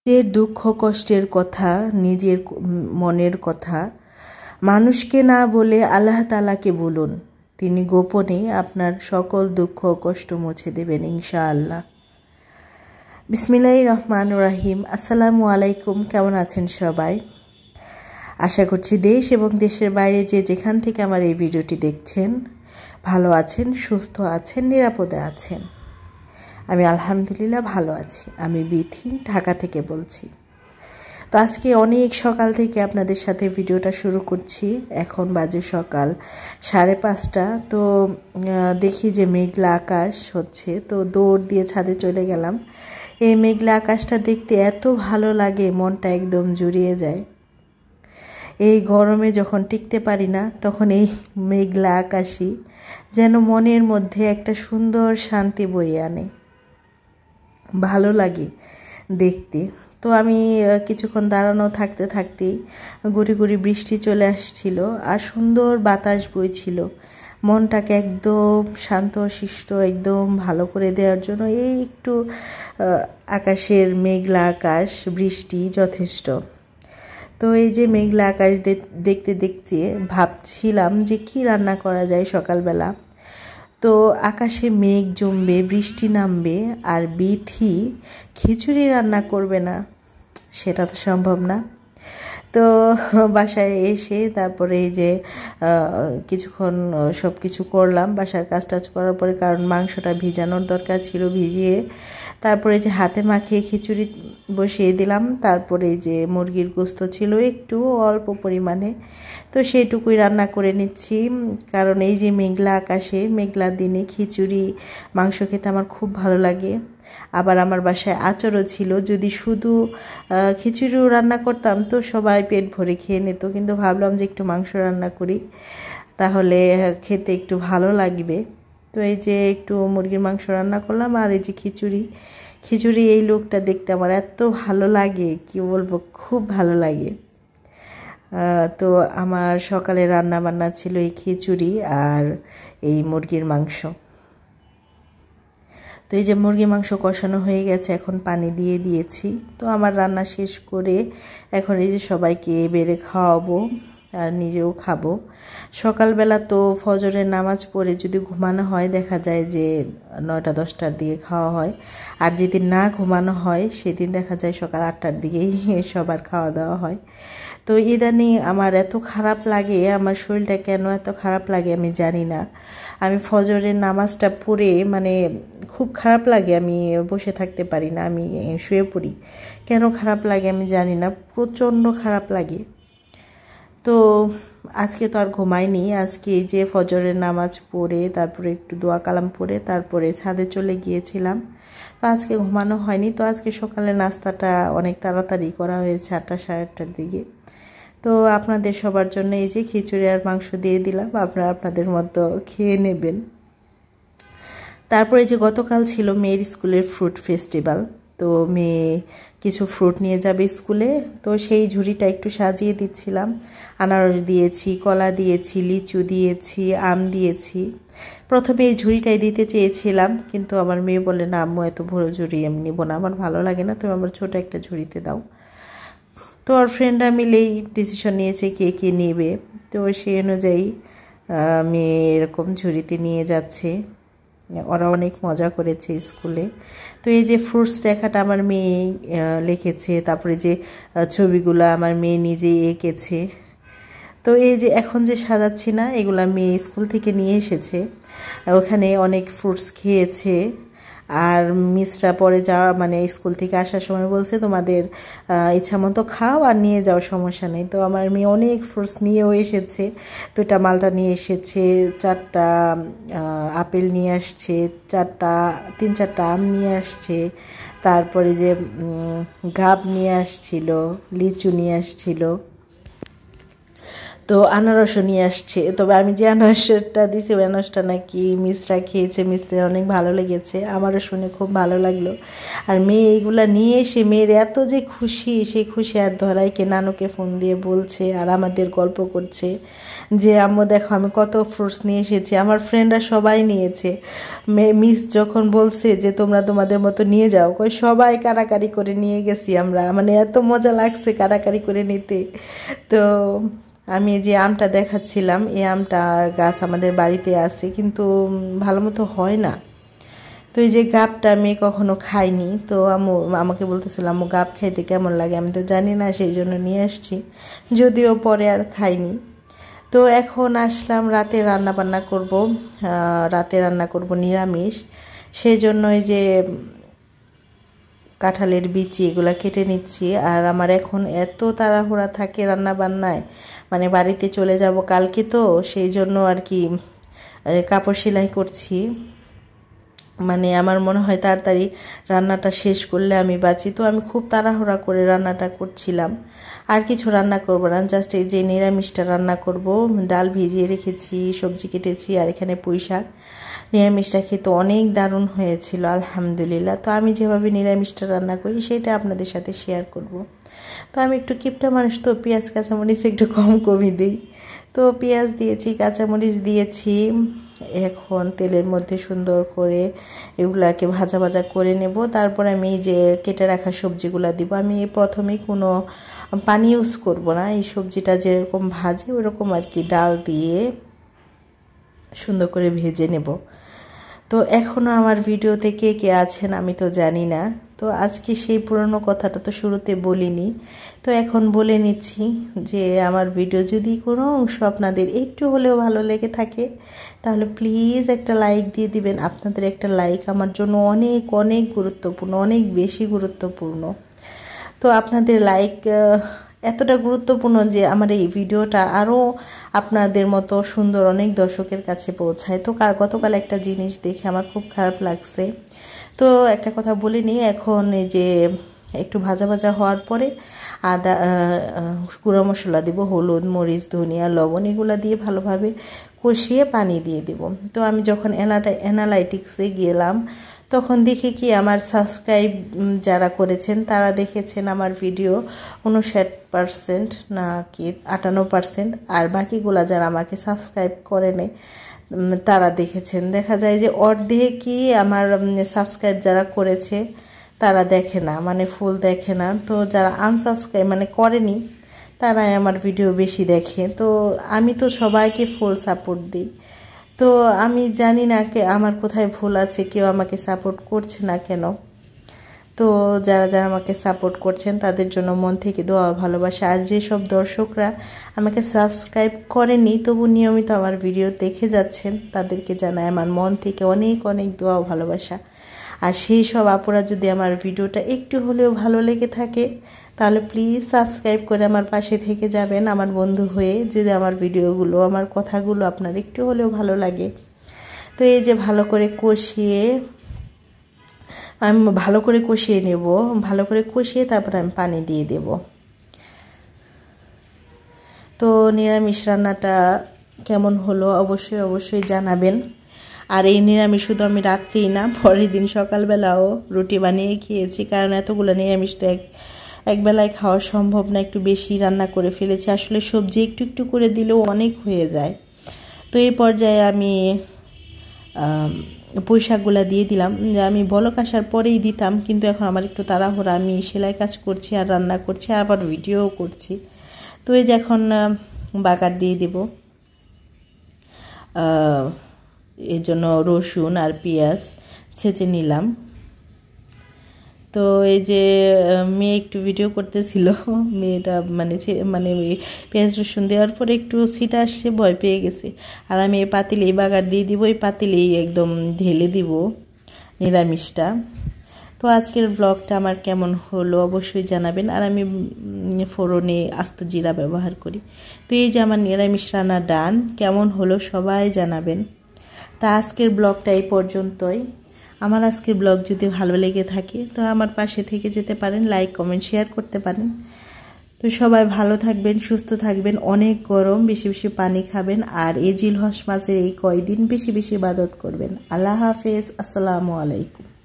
নিজের দুঃখ কষ্টের কথা, নিজের মনের কথা মানুষকে না বলে আল্লাহ তাআলাকে বলুন। তিনি গোপনে আপনার সকল দুঃখ কষ্ট মুছে দেবেন ইনশাআল্লাহ। বিসমিল্লাহির রহমানির রহিম। আসসালামু আলাইকুম। কেমন আছেন সবাই? আশা করছি দেশ এবং দেশের বাইরে যে যেখান থেকে আমার এই ভিডিওটি দেখছেন ভালো আছেন, সুস্থ আছেন, নিরাপদে আছেন। আমি আলহামদুলিল্লাহ ভালো আছি। আমি বিথি, ঢাকা থেকে বলছি। তো আজকে অনেক সকাল থেকে আপনাদের সাথে ভিডিওটা শুরু করছি। এখন বাজে সকাল 5:30। তো দেখি যে মেঘলা আকাশ হচ্ছে, তো দৌড় দিয়ে ছাদে চলে গেলাম। এই মেঘলা আকাশটা দেখতে এত ভালো লাগে, মনটা একদম জুড়িয়ে যায়। এই গরমে যখন টিকতে পারি না, তখন এই মেঘলা আকাশই যেন মনের মধ্যে একটা সুন্দর শান্তি বয়ে আনে, ভালো লাগে দেখতে। তো আমি কিছুক্ষণ দাঁড়ানো থাকতে থাকতেই গুড়ি গুড়ি বৃষ্টি চলে আসছিল আর সুন্দর বাতাস বইছিল। মনটাকে একদম শান্ত শিষ্ট একদম ভালো করে দেওয়ার জন্য এই একটু আকাশের মেঘলা আকাশ, বৃষ্টি যথেষ্ট। তো এই যে মেঘলা আকাশ দেখতে দেখতে ভাবছিলাম যে কি রান্না করা যায় সকালবেলা। তো আকাশে মেঘ জমবে, বৃষ্টি নামবে, আর বিথি খিচুড়ি রান্না করবে না, সেটা তো সম্ভব না। তো বাসায় এসে তারপরে এই যে কিছুক্ষণ সব কিছু করলাম, বাসার কাজ টাজ করার পরে, কারণ মাংসটা ভিজানোর দরকার ছিল, ভিজিয়ে তারপরে যে হাতে মাখিয়ে খিচুড়ি বসিয়ে দিলাম। তারপরে যে মুরগির গোস্ত ছিল একটু অল্প পরিমাণে, তো সেইটুকুই রান্না করে নিচ্ছি। কারণ এই যে মেঘলা আকাশে মেঘলা দিনে খিচুড়ি মাংস খেতে আমার খুব ভালো লাগে। আবার আমার বাসায় আচারও ছিল, যদি শুধু খিচুড়িও রান্না করতাম তো সবাই পেট ভরে খেয়ে নিত, কিন্তু ভাবলাম যে একটু মাংস রান্না করি, তাহলে খেতে একটু ভালো লাগবে। তো এই যে একটু মুরগির মাংস রান্না করলাম, আর এই যে খিচুড়ি এই লোকটা দেখতে আমার এত ভালো লাগে, কি বলবো, খুব ভালো লাগে। তো আমার সকালে রান্না বান্না ছিল এই খিচুড়ি আর এই মুরগির মাংস। তো এই যে মুরগির মাংস কষানো হয়ে গেছে, এখন পানি দিয়ে দিয়েছি। তো আমার রান্না শেষ করে এখন এই যে সবাইকে বেড়ে খাওয়াবো আর নিজেও খাবো। সকালবেলা তো ফজরের নামাজ পড়ে যদি ঘুমানো হয়, দেখা যায় যে 9টা-10টার দিকে খাওয়া হয়, আর যেদিন না ঘুমানো হয় সেদিন দেখা যায় সকাল 8টার দিকেই সবার খাওয়া দাওয়া হয়। তো ইদানিং আমার এত খারাপ লাগে, আমার শরীরটা কেন এত খারাপ লাগে আমি জানি না। আমি ফজরের নামাজটা পড়ে মানে খুব খারাপ লাগে, আমি বসে থাকতে পারি না, আমি শুয়ে পড়ি। কেন খারাপ লাগে আমি জানি না, প্রচণ্ড খারাপ লাগে। তো আজকে তো আর ঘুমাইনি, আজকে যে ফজরের নামাজ পড়ে তারপরে একটু দোয়া কালাম পড়ে তারপরে ছাদে চলে গিয়েছিলাম। তো আজকে ঘুমানো হয়নি। তো আজকে সকালে নাস্তাটা অনেক তাড়াতাড়ি করা হয়েছে, 8টা-8:30টার দিকে। তো আপনাদের সবার জন্য এই যে খিচুড়ি আর মাংস দিয়ে দিলাম, আপনারা আপনাদের মতো খেয়ে নেবেন। তারপরে যে গতকাল ছিল মেয়ের স্কুলের ফ্রুট ফেস্টিভ্যাল, তো মেয়ে কিছু ফ্রুট নিয়ে যাবে স্কুলে, তো সেই ঝুড়িটা একটু সাজিয়ে দিচ্ছিলাম। আনারস দিয়েছি, কলা দিয়েছি, লিচু দিয়েছি, আম দিয়েছি। প্রথমে এই ঝুড়িটাই দিতে চেয়েছিলাম, কিন্তু আমার মেয়ে বলে না আম্মু, এত বড় ঝুড়ি আমি নেবো না, আমার ভালো লাগে না, তুমি আমার ছোট একটা ঝুড়িতে দাও। তো ওর ফ্রেন্ডরা মিলেই ডিসিশন নিয়েছে কে কে নেবে, তো সেই অনুযায়ী মেয়ে এরকম ঝুড়িতে নিয়ে যাচ্ছে। ওরা অনেক মজা করেছে স্কুলে। তো এই যে ফ্রুটস লেখাটা আমার মেয়ে লিখেছে, তারপরে যে ছবিগুলো আমার মেয়ে নিজেই এঁকেছে। তো এই যে এখন যে সাজাচ্ছি না, এগুলা মেয়ে স্কুল থেকে নিয়ে এসেছে, ওখানে অনেক ফ্রুটস খেয়েছে। আর মিসরা পরে যাওয়া মানে স্কুল থেকে আসার সময় বলছে তোমাদের ইচ্ছা মতো খাও আর নিয়ে যাও, সমস্যা নেই। তো আমার মেয়ে অনেক ফ্রুটস নিয়েও এসেছে, 2টা মালটা নিয়ে এসেছে, 4টা আপেল নিয়ে আসছে, 3-4টা আম নিয়ে আসছে, তারপরে যে গাব নিয়ে আসছিল, লিচু নিয়ে আসছিল। তো আনারসও নিয়ে আসছে, তবে আমি যে আনারসটা দিছি ওই আনারসটা নাকি মিসরা খেয়েছে, মিসদের অনেক ভালো লেগেছে, আমারও শুনে খুব ভালো লাগলো। আর মেয়ে এইগুলা নিয়ে এসে মেয়ের এত যে খুশি, সেই খুশি আর ধরাইকে নানুকে ফোন দিয়ে বলছে আর আমাদের গল্প করছে যে আম্মু দেখো আমি কত ফ্রুটস নিয়ে এসেছি। আমার ফ্রেন্ডরা সবাই নিয়েছে। মিস যখন বলছে যে তোমরা তোমাদের মতো নিয়ে যাও, কই সবাই কারাকারি করে নিয়ে গেছি আমরা, মানে এত মজা লাগছে কারাকারি করে নিতে। তো আমি যে আমটা দেখাচ্ছিলাম, এই আমটা গাছ আমাদের বাড়িতে আছে, কিন্তু ভালো মতো হয় না। তো এই যে গাবটা আমি কখনো খাইনি, তো আম্মু আমাকে বলতেছিল আম্মু গাব খাইতে কেমন লাগে, আমি তো জানি না, সেই জন্য নিয়ে আসছি, যদিও পরে আর খাইনি। তো এখন আসলাম রাতে রান্না বান্না করব, রাতে রান্না করব নিরামিষ। সেই জন্য এই যে কাঁঠালের বিচি এগুলা কেটে নিচ্ছি। আর আমার এখন এত তাড়াহুড়া থাকে রান্না বান্নায়, মানে বাড়িতে চলে যাব কালকে, তো সেই জন্য আর কি কাপড় সেলাই করছি। মানে আমার মনে হয় তাড়াতাড়ি রান্নাটা শেষ করলে আমি বাঁচি, তো আমি খুব তাড়াহুড়া করে রান্নাটা করছিলাম। আর কিছু রান্না করব না, জাস্ট এই যে নিরামিষটা রান্না করব। ডাল ভিজিয়ে রেখেছি, সবজি কেটেছি, আর এখানে পুঁই শাক। নিরামিষটা খেতে অনেক দারুণ হয়েছিল আলহামদুলিল্লাহ। তো আমি যেভাবে নিরামিষটা রান্না করি সেটা আপনাদের সাথে শেয়ার করব। তো আমি একটু কিপটা মানুষ, তো পেঁয়াজ কাঁচামরিচ একটু কমই দিই। তো পেঁয়াজ দিয়েছি, কাঁচামরিচ দিয়েছি। এখন তেলের মধ্যে সুন্দর করে এগুলাকে ভাজা ভাজা করে নেব। তারপর আমি যে কেটে রাখা সবজিগুলা দিব। আমি প্রথমেই কোনো পানি ইউজ করব না, এই সবজিটা যেরকম ভাজে ওরকম আর কি ডাল দিয়ে সুন্দর করে ভেজে নেব। তো এখনও আমার ভিডিওতে কে কে আছেন আমি তো জানি না। তো আজকে সেই পুরনো কথাটা তো শুরুতে বলিনি, তো এখন বলে নিচ্ছি যে আমার ভিডিও যদি কোনো অংশ আপনাদের একটু হলেও ভালো লেগে থাকে তাহলে প্লিজ একটা লাইক দিয়ে দিবেন। আপনাদের একটা লাইক আমার জন্য অনেক অনেক গুরুত্বপূর্ণ, অনেক বেশি গুরুত্বপূর্ণ। তো আপনাদের লাইক এতটা গুরুত্বপূর্ণ যে আমার এই ভিডিওটা আরও আপনাদের মতো সুন্দর অনেক দর্শকের কাছে পৌঁছায়। তো গতকাল একটা জিনিস দেখে আমার খুব খারাপ লাগছে, তো একটা কথা বলে নিই। এখন এই যে একটু ভাজা ভাজা হওয়ার পরে আদা গুঁড়ো মশলা দিব, হলুদ মরিচ ধনিয়া লবণ এগুলো দিয়ে ভালোভাবে কষিয়ে পানি দিয়ে দেব। তো আমি যখন অ্যানালাইটিক্সে গেলাম তখন দেখি কি আমার সাবস্ক্রাইব যারা করেছেন তারা দেখেছেন আমার ভিডিও 59% না কি 58%, আর বাকিগুলা যারা আমাকে সাবস্ক্রাইব করে নেয় তারা দেখেছেন। দেখা যায় যে অর্ধেকই আমার সাবস্ক্রাইব যারা করেছে তারা দেখে না, মানে ফুল দেখে না। তো যারা আনসাবস্ক্রাইব মানে করেনি তারাই আমার ভিডিও বেশি দেখে। তো আমি তো সবাইকে ফুল সাপোর্ট দিই, তো আমি জানি না আমার কোথায় ভুল আছে, কেউ আমাকে সাপোর্ট করছে না কেন। তো যারা যারা আমাকে সাপোর্ট করছেন তাদের জন্য মন থেকে দোয়া ভালোবাসা। আর যেসব দর্শকরা আমাকে সাবস্ক্রাইব করেনি তবু নিয়মিত আমার ভিডিও দেখে যাচ্ছেন তাদেরকে জানাই আমার মন থেকে অনেক অনেক দোয়া ভালোবাসা। আর সেই সব আপুরা যদি আমার ভিডিওটা একটু হলেও ভালো লেগে থাকে তাহলে প্লিজ সাবস্ক্রাইব করে আমার পাশে থেকে যাবেন আমার বন্ধু হয়ে, যদি আমার ভিডিওগুলো আমার কথাগুলো আপনার একটু হলেও ভালো লাগে। তো এই যে ভালো করে কষিয়ে আমি কষিয়ে নেব, ভালো করে কষিয়ে তারপর আমি পানি দিয়ে দেব। তো নিরামিষ রান্নাটা কেমন হলো অবশ্যই অবশ্যই জানাবেন। আর এই নিরামিষ শুধু আমি রাত্রেই না, পরের দিন সকালবেলাও রুটি বানিয়ে খেয়েছি, কারণ এতগুলো নিরামিষ তো একবেলায় খাওয়া সম্ভব না, একটু বেশি রান্না করে ফেলেছি। আসলে সবজি একটু একটু করে দিলেও অনেক হয়ে যায়। তো এই পর্যায়ে আমি পুঁই শাকগুলো দিয়ে দিলাম, যে আমি বলক আসার পরেই দিতাম, কিন্তু এখন আমার একটু তাড়াহুড়া, আমি সেলাই কাজ করছি আর রান্না করছি আবার ভিডিও করছি। তো এই যে এখন বাগার দিয়ে দেব, এর জন্য রসুন আর পেঁয়াজ ছেঁচে নিলাম। তো এই যে মেয়ে একটু ভিডিও করতেছিল, মেয়েটা মানে পেঁয়াজ রসুন দেওয়ার পরে একটু ছিটা আসছে, ভয় পেয়ে গেছে। আর আমি এই পাতিলেই বাগার দিয়ে দিব, এই পাতিলেই একদম ঢেলে দিব নিরামিষটা। তো আজকের ব্লগটা আমার কেমন হলো অবশ্যই জানাবেন। আর আমি ফোড়নে আস্ত জিরা ব্যবহার করি। তো এই যে আমার নিরামিষ রান্না ডান, কেমন হলো সবাই জানাবেন। তা আজকের ব্লগটা এই পর্যন্তই। আমার আজকের ব্লগ যদি ভালো লেগে থাকে তো আমার পাশে থেকে যেতে পারেন, লাইক কমেন্ট শেয়ার করতে পারেন। তো সবাই ভালো থাকবেন, সুস্থ থাকবেন, অনেক গরম, বেশি বেশি পানি খাবেন, আর এই জিলহজ মাসের এই কয়দিন বেশি বেশি ইবাদত করবেন। আল্লাহ হাফেজ, আসসালামু আলাইকুম।